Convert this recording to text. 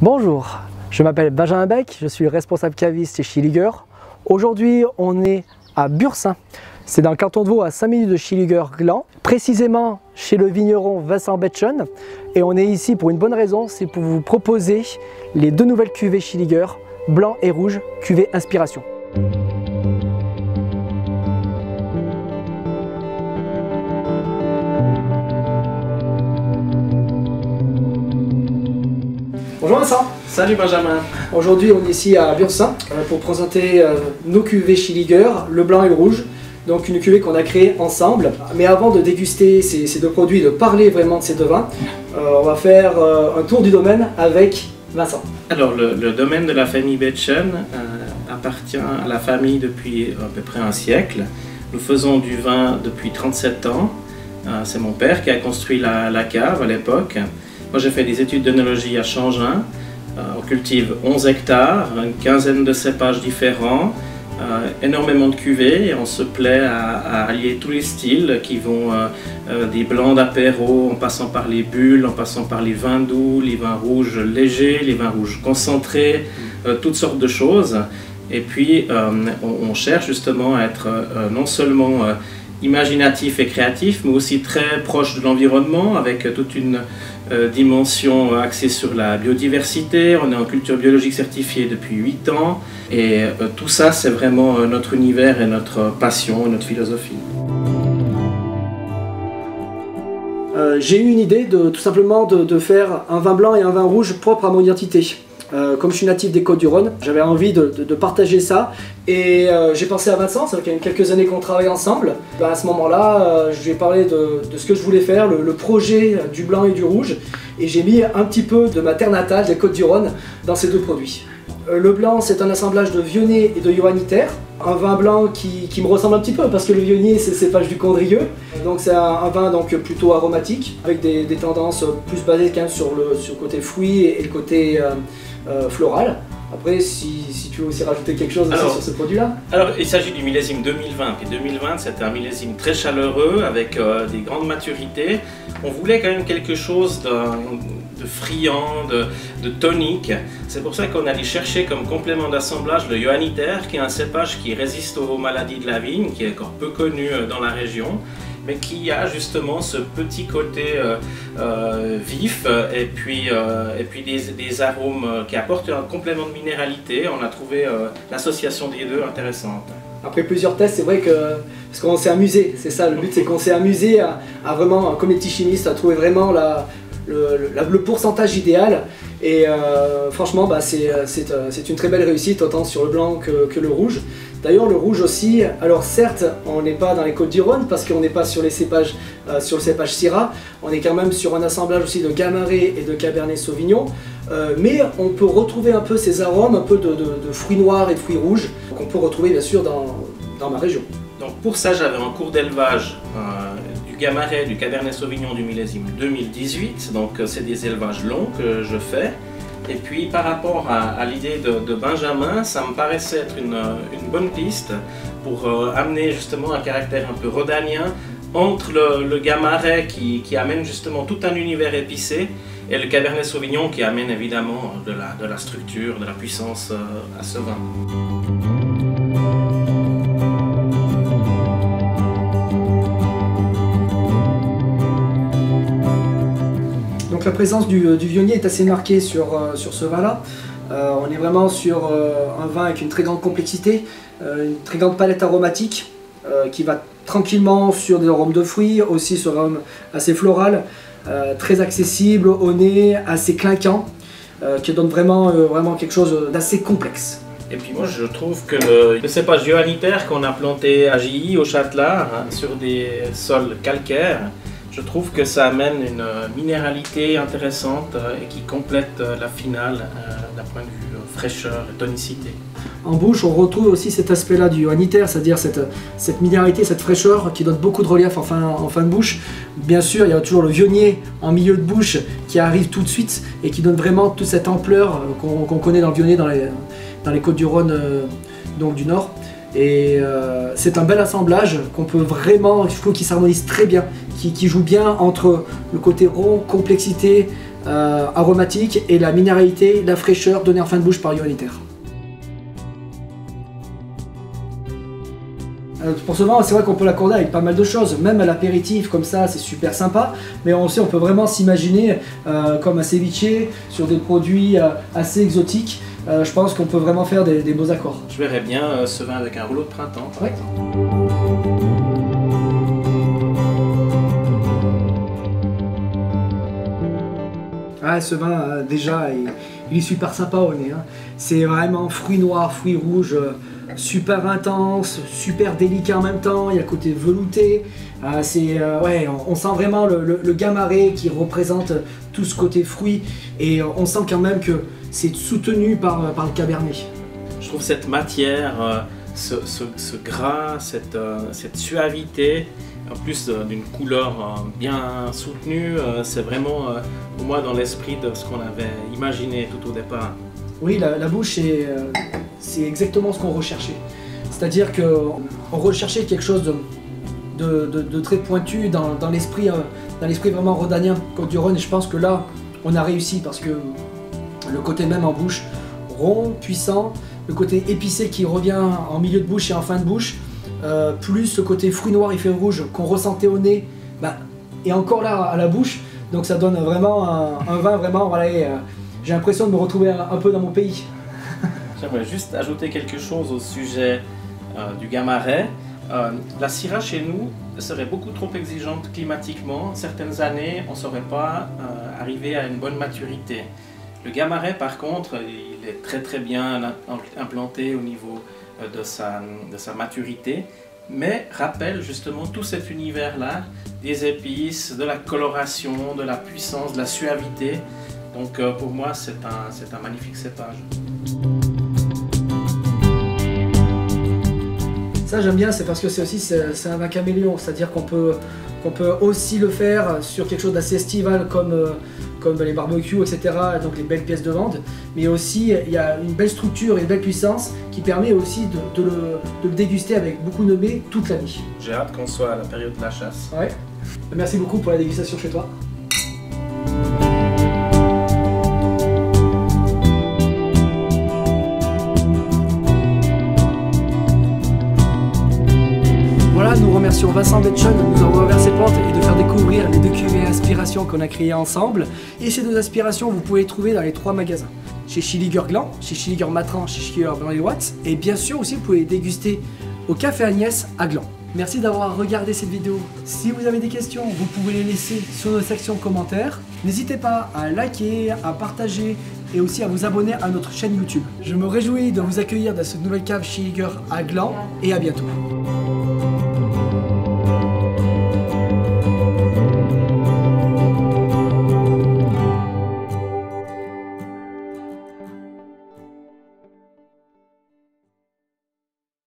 Bonjour, je m'appelle Benjamin Beck, je suis responsable caviste chez Schilliger. Aujourd'hui, on est à Bursin. C'est dans le canton de Vaud, à 5 minutes de Schilliger-Gland, précisément chez le vigneron Vincent Betchen. Et on est ici pour une bonne raison, c'est pour vous proposer les deux nouvelles cuvées Schilliger, blanc et rouge, cuvée Inspiration. Bonjour Vincent. Salut Benjamin. Aujourd'hui on est ici à Bursin pour présenter nos cuvées Schilliger, le blanc et le rouge. Donc une cuvée qu'on a créée ensemble. Mais avant de déguster ces deux produits, de parler vraiment de ces deux vins, on va faire un tour du domaine avec Vincent. Alors le domaine de la famille Betchen appartient à la famille depuis à peu près un siècle. Nous faisons du vin depuis 37 ans. C'est mon père qui a construit la cave à l'époque. Moi j'ai fait des études d'œnologie à Changin. On cultive 11 hectares, une quinzaine de cépages différents, énormément de cuvées et on se plaît à allier tous les styles qui vont des blancs d'apéro en passant par les bulles, en passant par les vins doux, les vins rouges légers, les vins rouges concentrés, toutes sortes de choses. Et puis on cherche justement à être non seulement imaginatif et créatif, mais aussi très proche de l'environnement avec toute une dimension axée sur la biodiversité. On est en culture biologique certifiée depuis 8 ans et tout ça c'est vraiment notre univers et notre passion, notre philosophie. J'ai eu une idée tout simplement de faire un vin blanc et un vin rouge propre à mon identité. Comme je suis natif des Côtes-du-Rhône, j'avais envie de partager ça et j'ai pensé à Vincent, ça fait quelques années qu'on travaille ensemble. À ce moment-là, je lui ai parlé de ce que je voulais faire, le projet du blanc et du rouge, et j'ai mis un petit peu de ma terre natale, des Côtes-du-Rhône, dans ces deux produits. Le blanc, c'est un assemblage de Viognier et de Johanniter, un vin blanc qui me ressemble un petit peu parce que le Viognier c'est le cépage du Condrieu, donc c'est un vin donc plutôt aromatique avec des tendances plus basées quand même sur le côté fruit et le côté floral. Après, si tu veux aussi rajouter quelque chose sur ce produit-là. Alors, il s'agit du millésime 2020. Et 2020, c'était un millésime très chaleureux avec des grandes maturités. On voulait quand même quelque chose de friand, de tonique. C'est pour ça qu'on allait chercher comme complément d'assemblage le Johanniter, qui est un cépage qui résiste aux maladies de la vigne, qui est encore peu connu dans la région, mais qui a justement ce petit côté vif et puis des arômes qui apportent un complément de minéralité. On a trouvé l'association des deux intéressante. Après plusieurs tests, c'est vrai parce qu'on s'est amusé, c'est ça le but, c'est qu'on s'est amusé à vraiment, comme les petits chimistes, à trouver vraiment le pourcentage idéal. Et franchement, c'est une très belle réussite, autant sur le blanc que le rouge. D'ailleurs, le rouge aussi, alors certes, on n'est pas dans les Côtes-du-Rhône parce qu'on n'est pas sur le cépage Syrah, on est quand même sur un assemblage aussi de Gamaret et de Cabernet Sauvignon, mais on peut retrouver un peu ces arômes, un peu de fruits noirs et de fruits rouges, qu'on peut retrouver bien sûr dans ma région. Donc pour ça, j'avais un cours d'élevage du Gamaret, du Cabernet Sauvignon du millésime 2018, donc c'est des élevages longs que je fais. Et puis par rapport à l'idée de Benjamin, ça me paraissait être une bonne piste pour amener justement un caractère un peu rhodanien entre le Gamaret qui amène justement tout un univers épicé et le Cabernet Sauvignon qui amène évidemment de la structure, de la puissance à ce vin. Donc la présence du Viognier est assez marquée sur ce vin-là. On est vraiment sur un vin avec une très grande complexité, une très grande palette aromatique qui va tranquillement sur des arômes de fruits, aussi sur un arôme assez floral, très accessible au nez, assez clinquant, qui donne vraiment quelque chose d'assez complexe. Et puis moi je trouve que le cépage Johanniter qu'on a planté à Gilly, au Châtelard, sur des sols calcaires, je trouve que ça amène une minéralité intéressante et qui complète la finale d'un point de vue fraîcheur et tonicité. En bouche, on retrouve aussi cet aspect-là du Johanniter, c'est-à-dire cette minéralité, cette fraîcheur qui donne beaucoup de relief en fin de bouche. Bien sûr, il y a toujours le Viognier en milieu de bouche qui arrive tout de suite et qui donne vraiment toute cette ampleur qu'on connaît dans le Viognier dans les Côtes-du-Rhône donc du Nord. Et c'est un bel assemblage qu'on peut vraiment, je trouve qu'il s'harmonise très bien, qui joue bien entre le côté rond, complexité, aromatique et la minéralité, la fraîcheur donnée en fin de bouche par Johan Itter. Pour ce vin, c'est vrai qu'on peut l'accorder avec pas mal de choses, même à l'apéritif comme ça, c'est super sympa, mais on peut vraiment s'imaginer comme un ceviche sur des produits assez exotiques. Je pense qu'on peut vraiment faire des beaux accords. Je verrais bien ce vin avec un rouleau de printemps, par exemple. Ah, ce vin, déjà, il est super sympa au nez. Hein. C'est vraiment fruits noirs, fruits rouges, super intense, super délicat en même temps. Il y a le côté velouté. Ouais, on sent vraiment le Gamaret qui représente tout ce côté fruit. Et on sent quand même que c'est soutenu par le Cabernet. Je trouve cette matière, ce gras, cette suavité, en plus d'une couleur bien soutenue, c'est vraiment pour moi dans l'esprit de ce qu'on avait imaginé tout au départ. Oui, la bouche, c'est exactement ce qu'on recherchait. C'est-à-dire qu'on recherchait quelque chose de très pointu dans l'esprit vraiment rhodanien, Côtes-du-Rhône, et je pense que là, on a réussi parce que le côté même en bouche, rond, puissant, le côté épicé qui revient en milieu de bouche et en fin de bouche, plus le côté fruits noirs et fruits rouges qu'on ressentait au nez, et encore là à la bouche, donc ça donne vraiment un vin vraiment, voilà, j'ai l'impression de me retrouver un peu dans mon pays. J'aimerais juste ajouter quelque chose au sujet du Gamaret. La Syrah chez nous serait beaucoup trop exigeante climatiquement. Certaines années, on ne saurait pas arriver à une bonne maturité. Le Gamaret, par contre, il est très bien implanté au niveau de sa maturité, mais rappelle justement tout cet univers-là, des épices, de la coloration, de la puissance, de la suavité. Donc pour moi, c'est un magnifique cépage. Ça j'aime bien, c'est parce que c'est un vin caméléon, c'est-à-dire qu'on peut aussi le faire sur quelque chose d'assez estival comme les barbecues, etc., donc les belles pièces de viande, mais aussi il y a une belle structure et une belle puissance qui permet aussi de le déguster avec beaucoup de mets toute l'année. J'ai hâte qu'on soit à la période de la chasse. Ouais. Merci beaucoup pour la dégustation chez toi. Nous remercions Vincent Betchen de nous avoir ouvert ses portes et de faire découvrir les 2 cuvées inspirations qu'on a créées ensemble. Et ces 2 aspirations, vous pouvez les trouver dans les 3 magasins. Chez Schilliger Gland, chez Schilliger Matran, chez Schilliger Blanc-les-Watts. Et bien sûr aussi, vous pouvez les déguster au Café Agnès à Gland. Merci d'avoir regardé cette vidéo. Si vous avez des questions, vous pouvez les laisser sur nos sections commentaires. N'hésitez pas à liker, à partager et aussi à vous abonner à notre chaîne YouTube. Je me réjouis de vous accueillir dans cette nouvelle cave Schilliger à Gland et à bientôt.